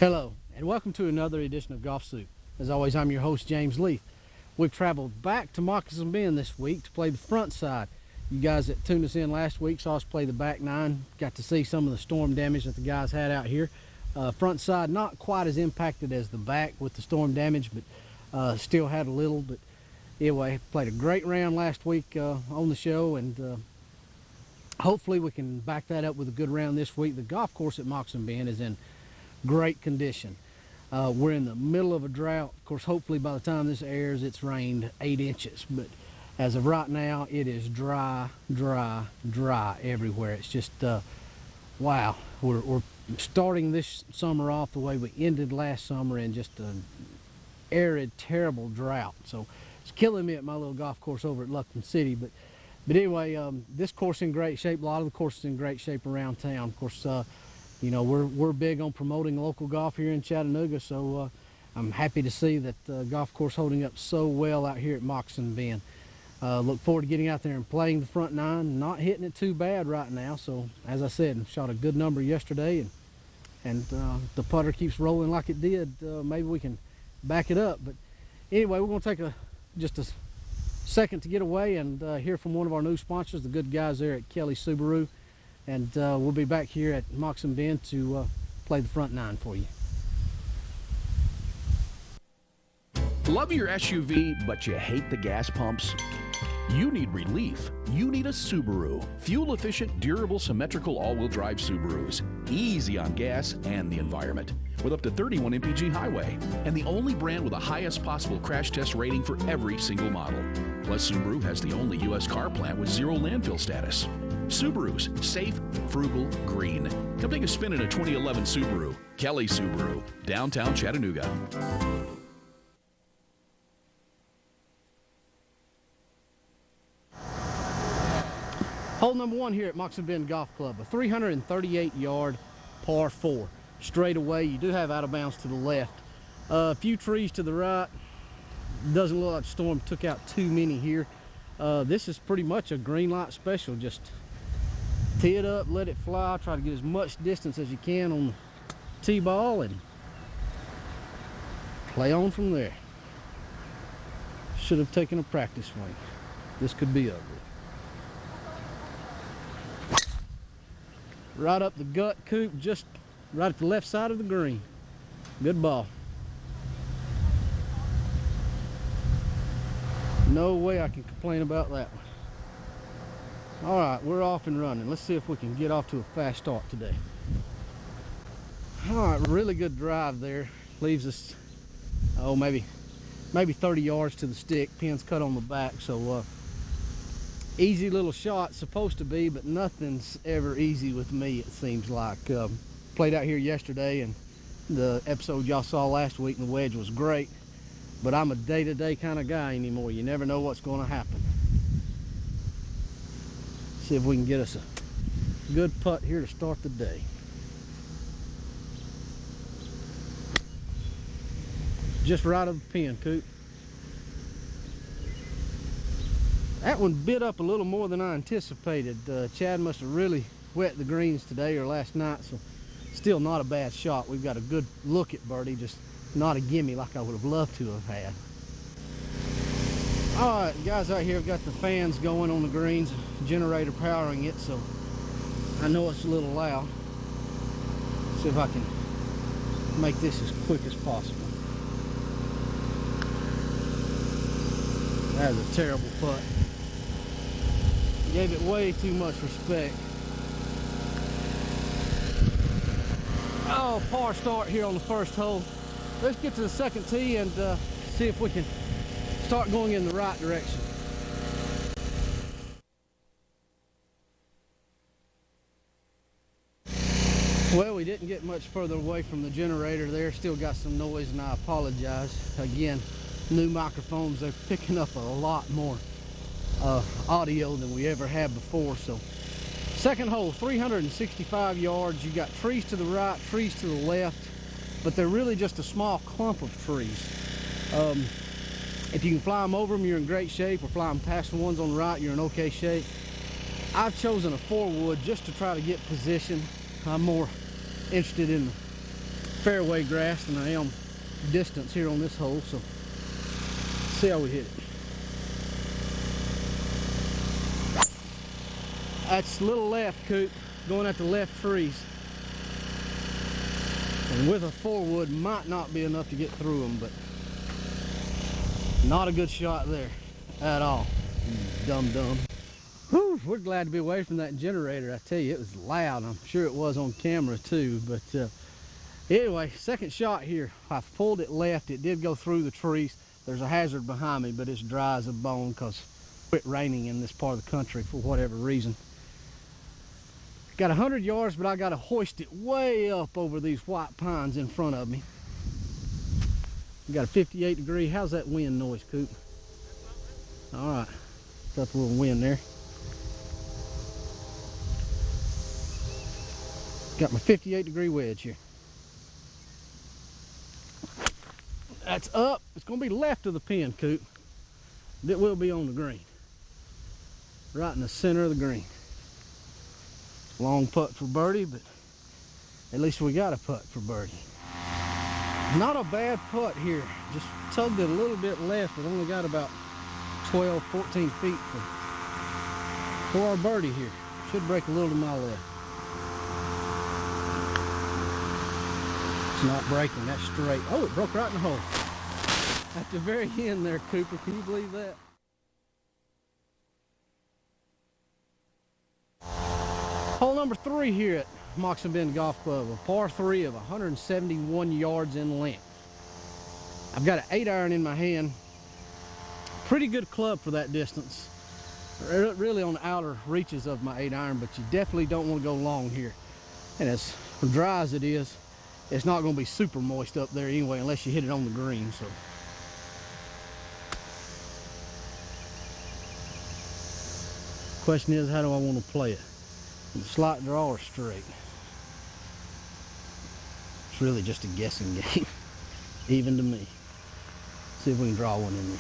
Hello, and welcome to another edition of Golfsoup. As always, I'm your host, James Leaf. We've traveled back to Moccasin Bend this week to play the front side. You guys that tuned us in last week saw us play the back nine, got to see some of the storm damage that the guys had out here. Front side not quite as impacted as the back with the storm damage, but still had a little. But anyway, played a great round last week on the show, and hopefully we can back that up with a good round this week. The golf course at Moccasin Bend is in great condition. We're in the middle of a drought. Of course, hopefully by the time this airs, it's rained 8 inches. But as of right now, it is dry everywhere. It's just, wow. We're starting this summer off the way we ended last summer in just an arid, terrible drought. So it's killing me at my little golf course over at Luckton City. But anyway, this course in great shape. A lot of the courses in great shape around town. Of course, you know, we're big on promoting local golf here in Chattanooga, so I'm happy to see that golf course holding up so well out here at Moccasin Bend. Look forward to getting out there and playing the front nine. Not hitting it too bad right now, so as I said, shot a good number yesterday, and the putter keeps rolling like it did. Maybe we can back it up. But anyway, we're going to take just a second to get away and hear from one of our new sponsors, the good guys there at Kelly Subaru. And we'll be back here at Moccasin Bend to play the front nine for you. Love your SUV, but you hate the gas pumps? You need relief. You need a Subaru. Fuel-efficient, durable, symmetrical all-wheel drive Subarus. Easy on gas and the environment. With up to 31 mpg highway. And the only brand with the highest possible crash test rating for every single model. Plus, Subaru has the only U.S. car plant with zero landfill status. Subarus, safe, frugal, green. Come take a spin in a 2011 Subaru. Kelly Subaru, downtown Chattanooga. Hole number one here at Moccasin Bend Golf Club, a 338-yard par 4. Straight away, you do have out of bounds to the left. A few trees to the right. Doesn't look like the storm took out too many here. This is pretty much a green light special. Just tee it up, let it fly, try to get as much distance as you can on the tee ball and play on from there. Should have taken a practice swing. This could be ugly. Right up the gut, Coop, just right at the left side of the green. Good ball. No way I can complain about that one. All right, we're off and running. Let's see if we can get off to a fast start today. All right, really good drive there. Leaves us, oh, maybe 30 yards to the stick. Pin's cut on the back, so easy little shot, supposed to be, but nothing's ever easy with me, it seems like. Played out here yesterday, and the episode y'all saw last week, and the wedge was great, but I'm a day-to-day kind of guy anymore. You never know what's going to happen. See if we can get us a good putt here to start the day. Just right of the pin, Coop. That one bit up a little more than I anticipated. Chad must have really wet the greens today or last night, so still not a bad shot. We've got a good look at birdie, just not a gimme like I would have loved to have had. All right, guys out here have got the fans going on the greens, generator powering it, so I know it's a little loud. See if I can make this as quick as possible. That was a terrible putt. Gave it way too much respect. Oh, par start here on the first hole. Let's get to the second tee and see if we can start going in the right direction. Well, we didn't get much further away from the generator there. Still got some noise, and I apologize. Again, new microphones, they're picking up a lot more audio than we ever had before. So second hole, 365 yards. You got trees to the right, trees to the left, but they're really just a small clump of trees. If you can fly them over them, you're in great shape, or fly them past the ones on the right, you're in okay shape. I've chosen a 4-wood just to try to get position. I'm more interested in fairway grass than I am distance here on this hole, so see how we hit it. That's a little left, Coop, going at the left trees. And with a 4-wood might not be enough to get through them, but not a good shot there at all. Dum. Whew, we're glad to be away from that generator. I tell you, it was loud. I'm sure it was on camera too, but anyway, second shot here. I pulled it left. It did go through the trees. There's a hazard behind me, but it's dry as a bone because it quit raining in this part of the country for whatever reason. Got 100 yards, but I got to hoist it way up over these white pines in front of me. We got a 58 degree. How's that wind noise, Coop? All right, got a little wind there. Got my 58 degree wedge here. That's up. It's going to be left of the pin, Coop. It will be on the green. Right in the center of the green. Long putt for birdie, but at least we got a putt for birdie. Not a bad putt here. Just tugged it a little bit left, but only got about 12, 14 feet for our birdie here. Should break a little to my left. It's not breaking, that's straight. Oh, it broke right in the hole. At the very end there, Cooper, can you believe that? Hole number 3 here at Moccasin Bend Golf Club, a par 3 of 171 yards in length. I've got an 8-iron in my hand. Pretty good club for that distance. Really on the outer reaches of my 8-iron, but you definitely don't want to go long here. And as dry as it is, it's not going to be super moist up there anyway unless you hit it on the green. So question is, how do I want to play it? Slight draw or straight? It's really just a guessing game, even to me. See if we can draw one in there.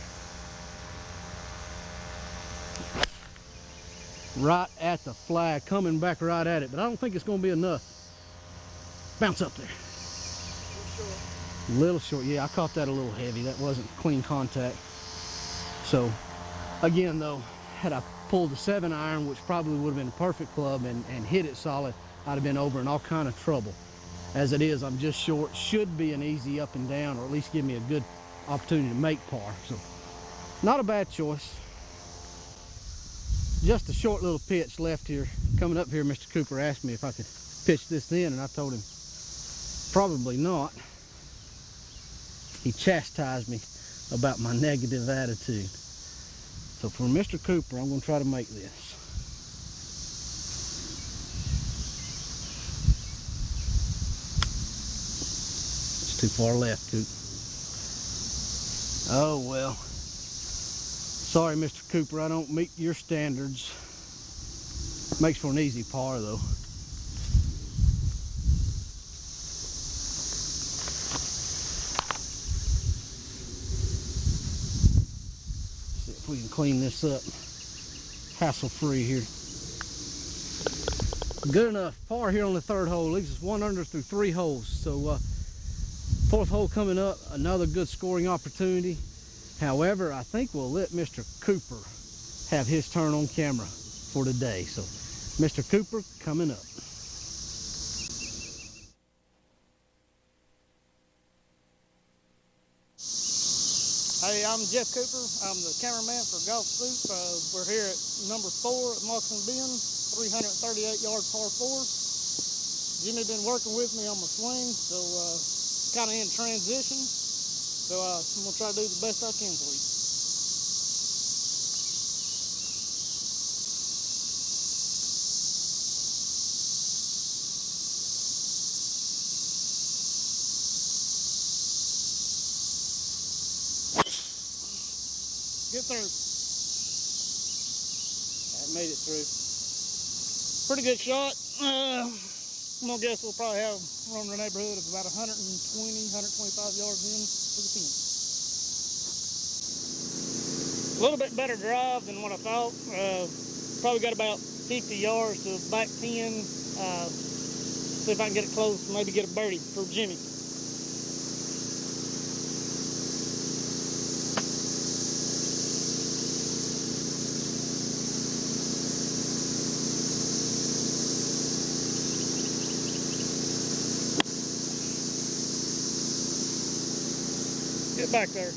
Right at the flag, coming back right at it, but I don't think it's going to be enough. Bounce up there. A little short. Yeah, I caught that a little heavy. That wasn't clean contact. So again though, had I pulled the 7-iron, which probably would have been a perfect club, and hit it solid, I'd have been over in all kind of trouble. As it is, I'm just short. Should be an easy up and down, or at least give me a good opportunity to make par. So not a bad choice. Just a short little pitch left here. Coming up here, Mr. Cooper asked me if I could pitch this in, and I told him probably not. He chastised me about my negative attitude. So for Mr. Cooper, I'm going to try to make this. It's too far left, Coop. Oh well. Sorry, Mr. Cooper, I don't meet your standards. Makes for an easy par, though. See if we can clean this up. Hassle-free here. Good enough. Par here on the 3rd hole. Leaves us 1 under through 3 holes. So 4th hole coming up. Another good scoring opportunity. However, I think we'll let Mr. Cooper have his turn on camera for today. So, Mr. Cooper coming up. Hey, I'm Jeff Cooper. I'm the cameraman for Golfsoup. We're here at number 4 at Moccasin Bend, 338-yard par 4. Jimmy been working with me on my swing, so kind of in transition. So I'm going to try to do the best I can for you. Get through. I made it through. Pretty good shot. I'm going to guess we'll probably have around the neighborhood of about 120, 125 yards in to the pin. A little bit better drive than what I thought. Probably got about 50 yards to the back pin. See if I can get it close and maybe get a birdie for Jimmy. Get back there.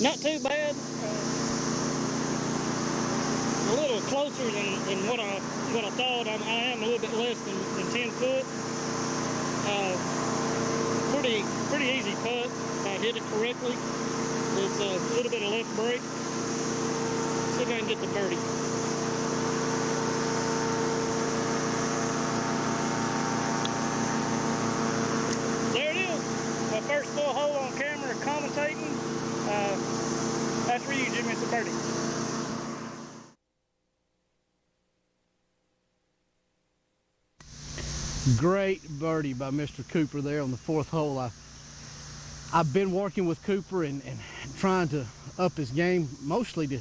Not too bad. A little closer than what I thought. I am a little bit less than 10 foot. Pretty easy putt. If I hit it correctly. It's a little bit of left break. See if I can get the birdie. There it is. My first full hole on camera commentating. That's for you, Jimmy. It's a birdie. Great birdie by Mr. Cooper there on the 4th hole. I've been working with Cooper and trying to up his game, mostly to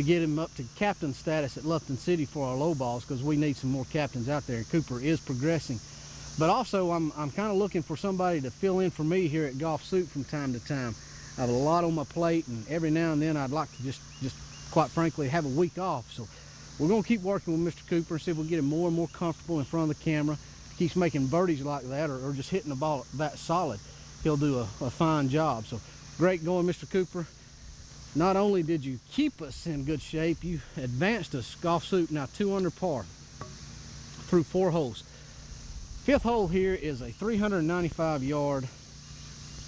get him up to captain status at Lufton City for our low balls, because we need some more captains out there, and Cooper is progressing. But also I'm kind of looking for somebody to fill in for me here at Golfsoup from time to time. I have a lot on my plate, and every now and then I'd like to just quite frankly have a week off. So we're going to keep working with Mr. Cooper and see if we can get him more and more comfortable in front of the camera. Keeps making birdies like that, or just hitting the ball that solid, he'll do a fine job. So great going, Mr. Cooper. Not only did you keep us in good shape, you advanced us. Golfsoup now 2 under par through 4 holes. 5th hole here is a 395-yard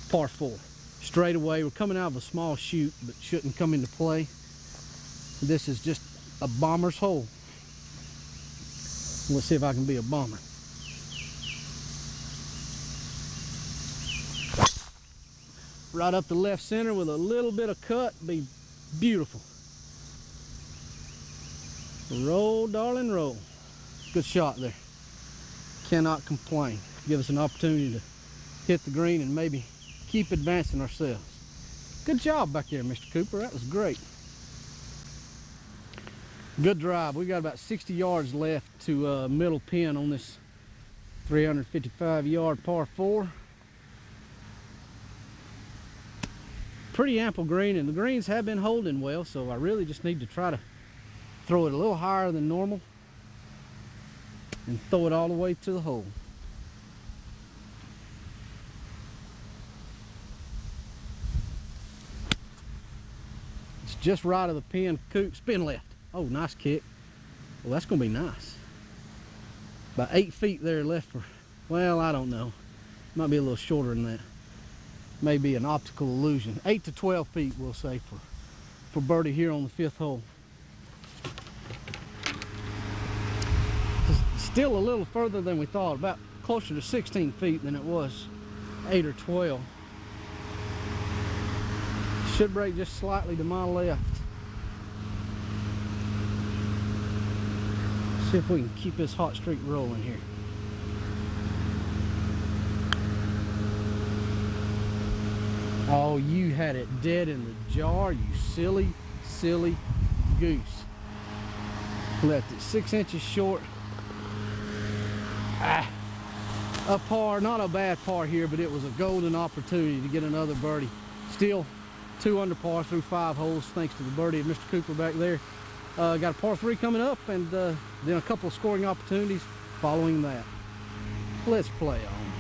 par 4 straight away. We're coming out of a small chute that shouldn't come into play. This is just a bomber's hole. Let's see if I can be a bomber. Right up the left center with a little bit of cut. Be beautiful. Roll, darling, roll. Good shot there. Cannot complain. Give us an opportunity to hit the green and maybe keep advancing ourselves. Good job back there, Mr. Cooper. That was great. Good drive. We got about 60 yards left to middle pin on this 355-yard par 4. Pretty ample green, and the greens have been holding well, so I really just need to try to throw it a little higher than normal and throw it all the way to the hole. It's just right of the pin. Spin left. Oh, nice kick. Well, that's going to be nice. About 8 feet there left for, well, I don't know. Might be a little shorter than that. Maybe an optical illusion. 8 to 12 feet, we'll say, for birdie here on the 5th hole. Still a little further than we thought, about closer to 16 feet than it was 8 or 12. Should break just slightly to my left. See if we can keep this hot streak rolling here. Oh, you had it dead in the jar, you silly, silly goose. Left it 6 inches short. A par, not a bad par here, but it was a golden opportunity to get another birdie. Still 2 under par through 5 holes, thanks to the birdie of Mr. Cooper back there. Got a par 3 coming up, and then a couple of scoring opportunities following that. Let's play on.